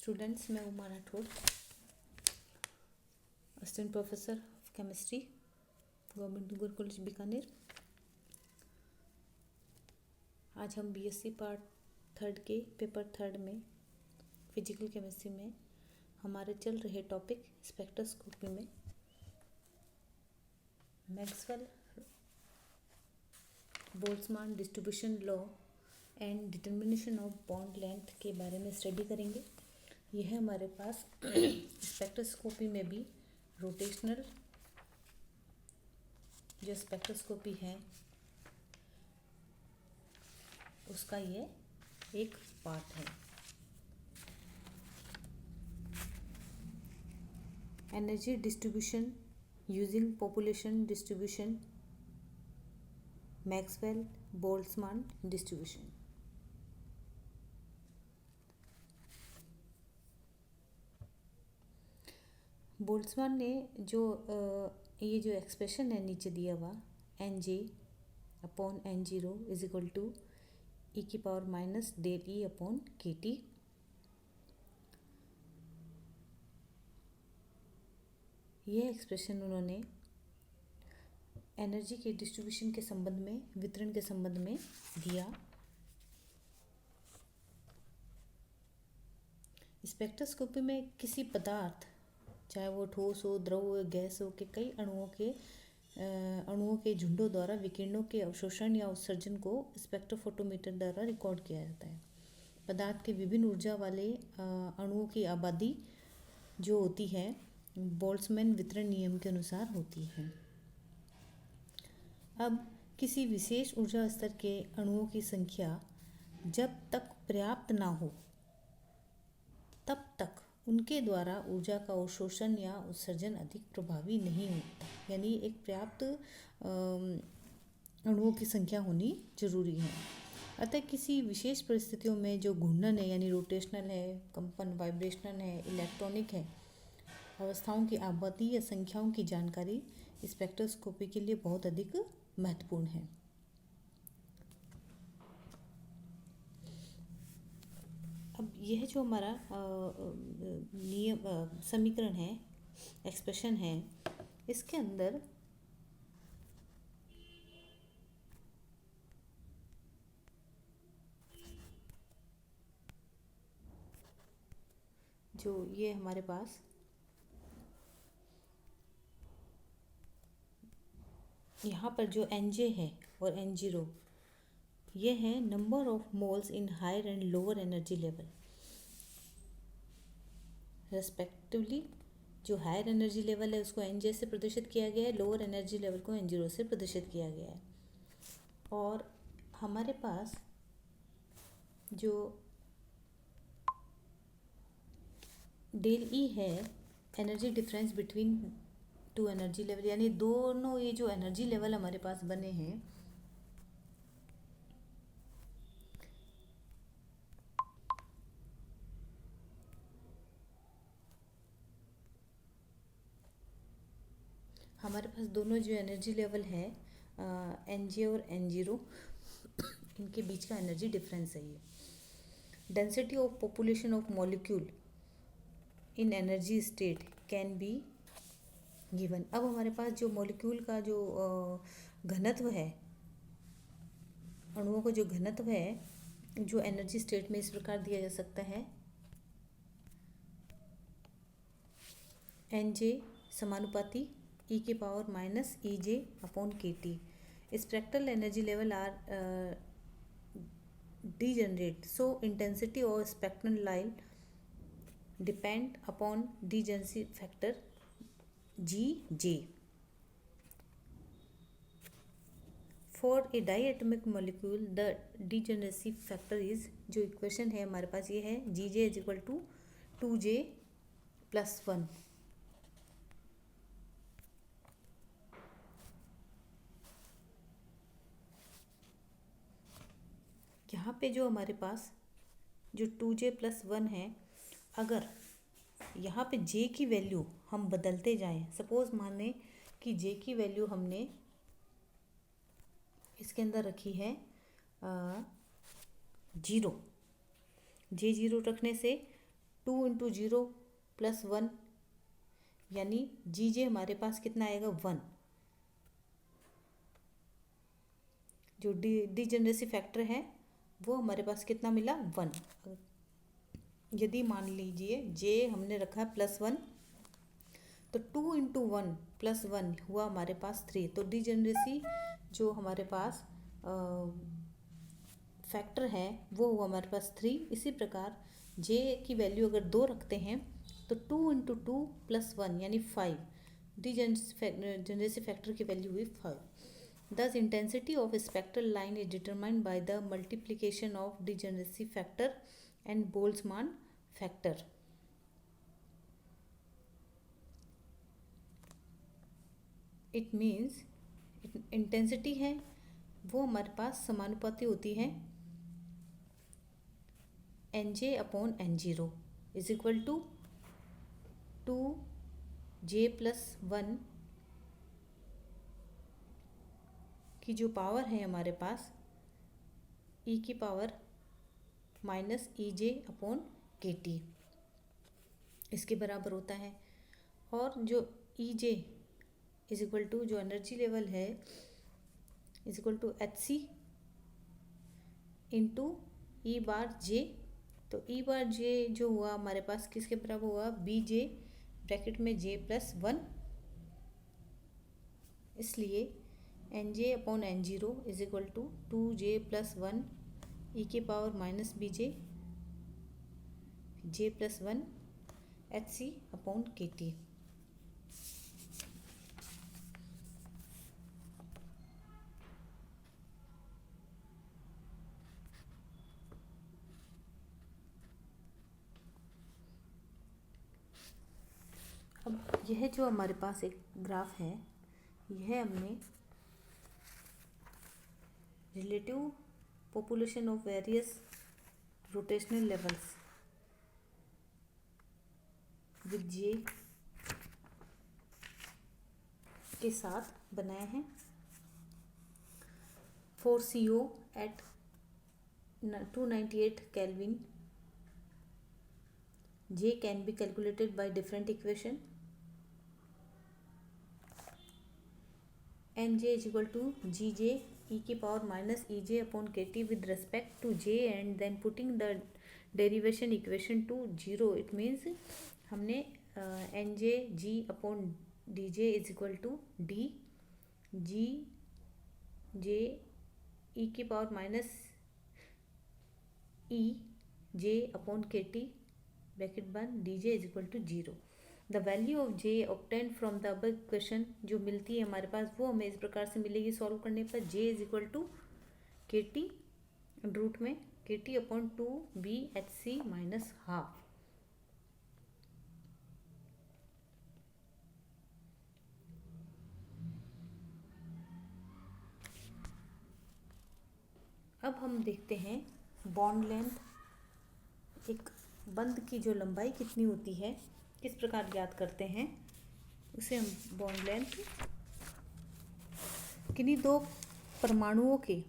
Students, मैं Uma Rathore, assistant professor of chemistry, government Gurukul college Bikaner. आज हम बीएससी पार्ट थर्ड के पेपर थर्ड में फिजिकल केमिस्ट्री में हमारे चल रहे टॉपिक स्पेक्ट्रोस्कोपी में Maxwell Boltzmann distribution law and determination of bond length के बारे में स्टडी करेंगे। यह हमारे पास स्पेक्ट्रोस्कोपी में भी रोटेशनल जो स्पेक्ट्रोस्कोपी है उसका ये एक पार्ट है। Energy distribution using population distribution, Maxwell Boltzmann distribution. Boltzmann ने जो ये जो एक्सप्रेशन है नीचे दिया हुआ NJ/N0 is equal to e⁻−del E/kT, यह एक्सप्रेशन उन्होंने एनर्जी के डिस्ट्रीब्यूशन के संबंध में, वितरण के संबंध में दिया। स्पेक्ट्रोस्कोपी में किसी पदार्थ, चाहे वो ठोस हो, द्रव हो, गैस हो, के कई अणुओं के झुंडों द्वारा विकिरणों के अवशोषण या उत्सर्जन को स्पेक्ट्रोफोटोमीटर द्वारा रिकॉर्ड किया जाता है। पदार्थ के विभिन्न ऊर्जा वाले अणुओं की आबादी जो होती है बोल्ट्जमान वितरण नियम के अनुसार होती है। अब किसी विशेष ऊर्जा स्तर के अणुओं की संख्या जब तक पर्याप्त ना हो तब तक उनके द्वारा ऊर्जा का अवशोषण या उत्सर्जन अधिक प्रभावी नहीं होता। यानी एक पर्याप्त अणुओं की संख्या होनी जरूरी है। अतः किसी विशेष परिस्थितियों में जो घूर्णन है यानी रोटेशनल है, कंपन वाइब्रेशनल है, इलेक्ट्रॉनिक है, अवस्थाओं की आबादी या संख्याओं की जानकारी स्पेक्ट्रोस्कोपी के लिए बहुत अधिक महत्वपूर्ण है। अब यह जो हमारा नियम समीकरण है, एक्सप्रेशन है, इसके अंदर जो ये हमारे पास यहाँ पर जो NJ है और N0 ये है number of moles in higher and lower energy level respectively. जो हायर एनर्जी लेवल है उसको NJ से प्रदर्शित किया गया है, लोअर एनर्जी लेवल को N0 से प्रदर्शित किया गया है। और हमारे पास जो del E है energy difference between two energy level, यानी दोनों ये जो एनर्जी लेवल हमारे पास बने हैं हमारे पास दोनों जो एनर्जी लेवल है NJ और N0 इनके बीच का एनर्जी डिफरेंस है ये। Density of population of molecule in energy state can be given. अब हमारे पास जो मॉलिक्यूल का जो घनत्व है, अणुओं का जो घनत्व है, जो एनर्जी स्टेट में इस प्रकार दिया जा सकता है NJ समानुपाती e⁻−EJ/kT। Spectral energy level are degenerate, so intensity of spectral line depend upon degeneracy factor Gj. For a diatomic molecule the degeneracy factor is, जो इक्वेशन है हमारे पास ये है Gj is equal to 2J+1। यहाँ पे जो हमारे पास जो 2J+1 है, अगर यहाँ पे J की वैल्यू हम बदलते जाएं, सपोज माने कि J की वैल्यू हमने इसके अंदर रखी है 0, J0 रखने से 2 × 0 + 1 यानी जी जे हमारे पास कितना आएगा 1। जो डिजेनरेसी फैक्टर है वो हमारे पास कितना मिला 1। यदि मान लीजिए जे हमने रखा है +1 तो 2 × 1 + 1 हुआ हमारे पास 3। तो डिजेनरेसी जो हमारे पास फैक्टर है वो हुआ हमारे पास 3। इसी प्रकार जे की वैल्यू अगर 2 रखते हैं तो 2 × 2 + 1 यानी 5। डिजेनरेसी फैक्टर की वैल्यू हुई 5। Thus, intensity of a spectral line is determined by the multiplication of degeneracy factor and Boltzmann factor. It means intensity है वो हमारे पास समानुपाती होती है Nj/N0 is equal to 2j + 1 की जो पावर है हमारे पास e⁻ -EJ/kT इसके बराबर होता है। और जो EJ इज इक्वल टू जो एनर्जी लेवल है is equal to HC × E⁻J। तो E⁻J जो हुआ हमारे पास किसके बराबर हुआ BJ ब्रैकेट में J + 1। इसलिए Nj/N0 is equal to 2j + 1 e⁻ BJ J + 1 HC/kT। अब यह जो हमारे पास एक ग्राफ है यह हमने relative population of various rotational levels with J के साथ बनाया है। For CO at 298 Kelvin J can be calculated by different equation. Nj is equal to Gj e⁻ EJ/kT with respect to J and then putting the derivation equation to 0. It means हमने Nj G/dj is equal to D G J e⁻ EJ/kT bracket बंद dj is equal to 0. The value of J obtained from the above equation जो मिलती है हमारे पास वो हमें इस प्रकार से मिलेगी सॉल्व करने पर J is equal to KT root में KT/2BHC -12। अब हम देखते हैं बॉन्ड लेंथ। एक बंध की जो लंबाई कितनी होती है किस प्रकार ज्ञात करते हैं उसे हम बॉन्ड लेंथ किन्हीं दो परमाणुओं के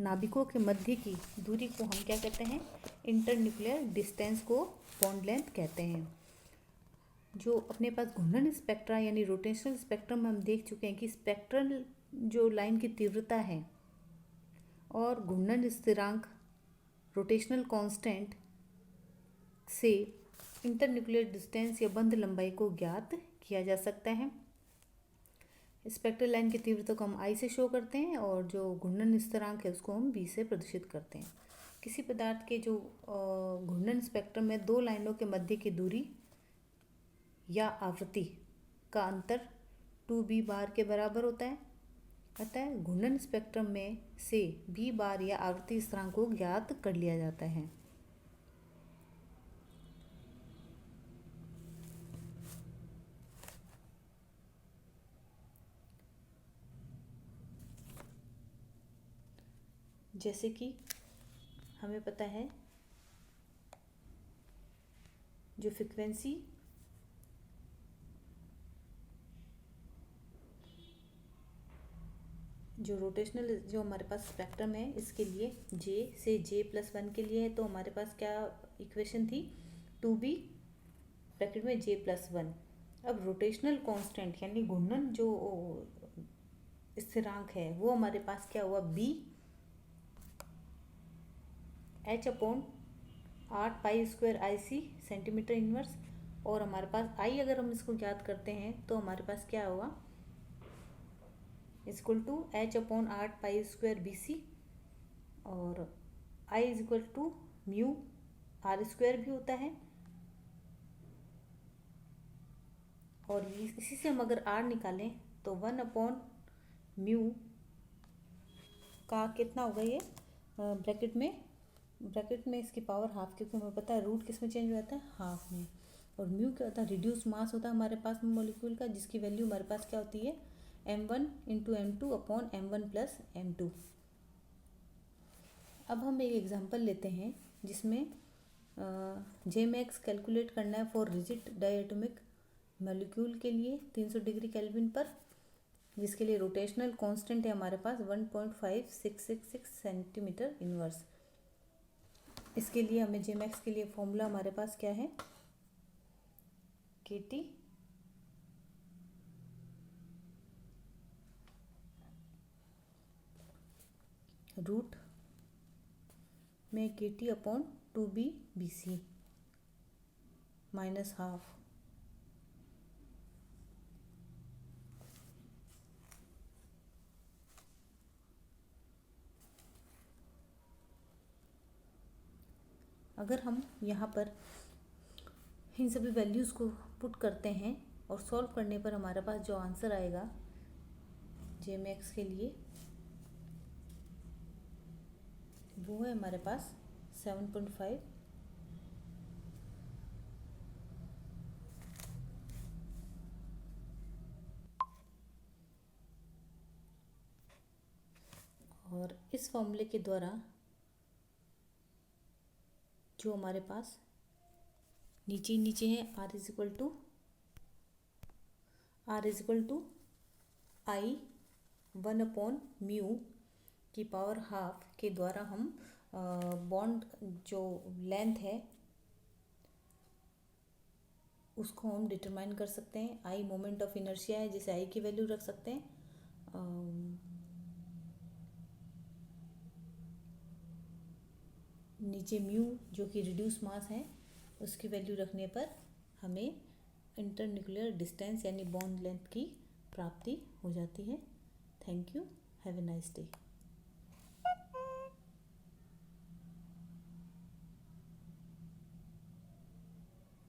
नाभिकों के मध्य की दूरी को हम क्या कहते हैं इंटरन्यूक्लियर डिस्टेंस को बॉन्ड लेंथ कहते हैं। जो अपने पास घूर्णन स्पेक्ट्रा यानी रोटेशनल स्पेक्ट्रम में हम देख चुके हैं कि स्पेक्ट्रल जो लाइन की तीव्रता है और घूर्णन स्थिरांक रोटेशनल कांस्टेंट से इंटरन्यूक्लियर डिस्टेंस या बंध लंबाई को ज्ञात किया जा सकता है। स्पेक्ट्रल लाइन की तीव्रता को हम I से शो करते हैं और जो घूर्णन स्थिरांक है उसको हम V से प्रदर्शित करते हैं। किसी पदार्थ के जो घूर्णन स्पेक्ट्रम में दो लाइनों के मध्य की दूरी या आवृत्ति का अंतर 2B बार के बराबर होता है। अतः घूर्णन स्पेक्ट्रम में से B बार या आवृत्ति स्थिरांक को ज्ञात कर लिया जाता है। जैसे कि हमें पता है जो फ्रीक्वेंसी जो रोटेशनल जो हमारे पास स्पेक्ट्रम है इसके लिए J से J + 1 के लिए है तो हमारे पास क्या इक्वेशन थी 2B ब्रैकेट में J+1। अब रोटेशनल कांस्टेंट यानी घूर्णन जो स्थिरांक है वो हमारे पास क्या हुआ, B H/8π² सेंटीमीटर इनवर्स। और हमारे पास I अगर हम इसको ज्ञात करते हैं तो हमारे पास क्या होगा, H/8π²BC। और I μ r² भी होता है। और इसी से हम अगर R निकालें तो 1/μ का कितना होगा ये, ब्रैकेट में इसकी पावर हाफ, क्योंकि हमें पता है रूट किस में चेंज हो जाता है, हाफ में। और म्यू क्या होता है, रिड्यूस मास होता है हमारे पास में मॉलिक्यूल का, जिसकी वैल्यू हमारे पास क्या होती है, m1 × m2/m1 + m2। अब हम एक एग्जांपल लेते हैं जिसमें Jmax कैलकुलेट करना है फॉर रिजिड डायटोमिक मॉलिक्यूल के लिए 300 डिग्री केल्विन पर, जिसके लिए रोटेशनल कांस्टेंट है हमारे पास 1.5666 सेंटीमीटर इनवर्स। इसके लिए हमें Jmax के लिए फॉर्मूला हमारे पास क्या है, KT रूट में KT/2BBC -½ अगर हम यहाँ पर इन सभी वैल्यूज़ को पुट करते हैं और सॉल्व करने पर हमारे पास जो आंसर आएगा Jmax के लिए वो है हमारे पास 7.5। और इस फॉर्मूले के द्वारा जो हमारे पास नीचे है R I 1/μ की पावर हाफ के द्वारा हम बॉन्ड जो लेंथ है उसको हम डिटरमाइन कर सकते हैं। I मोमेंट ऑफ इनर्शिया है जिसे I की वैल्यू रख सकते हैं। नीचे म्यू जो कि रिड्यूस मास है उसकी वैल्यू रखने पर हमें इंटरन्यूक्लियर डिस्टेंस यानी बॉन्ड लेंथ की प्राप्ति हो जाती है। Thank you, have a nice day.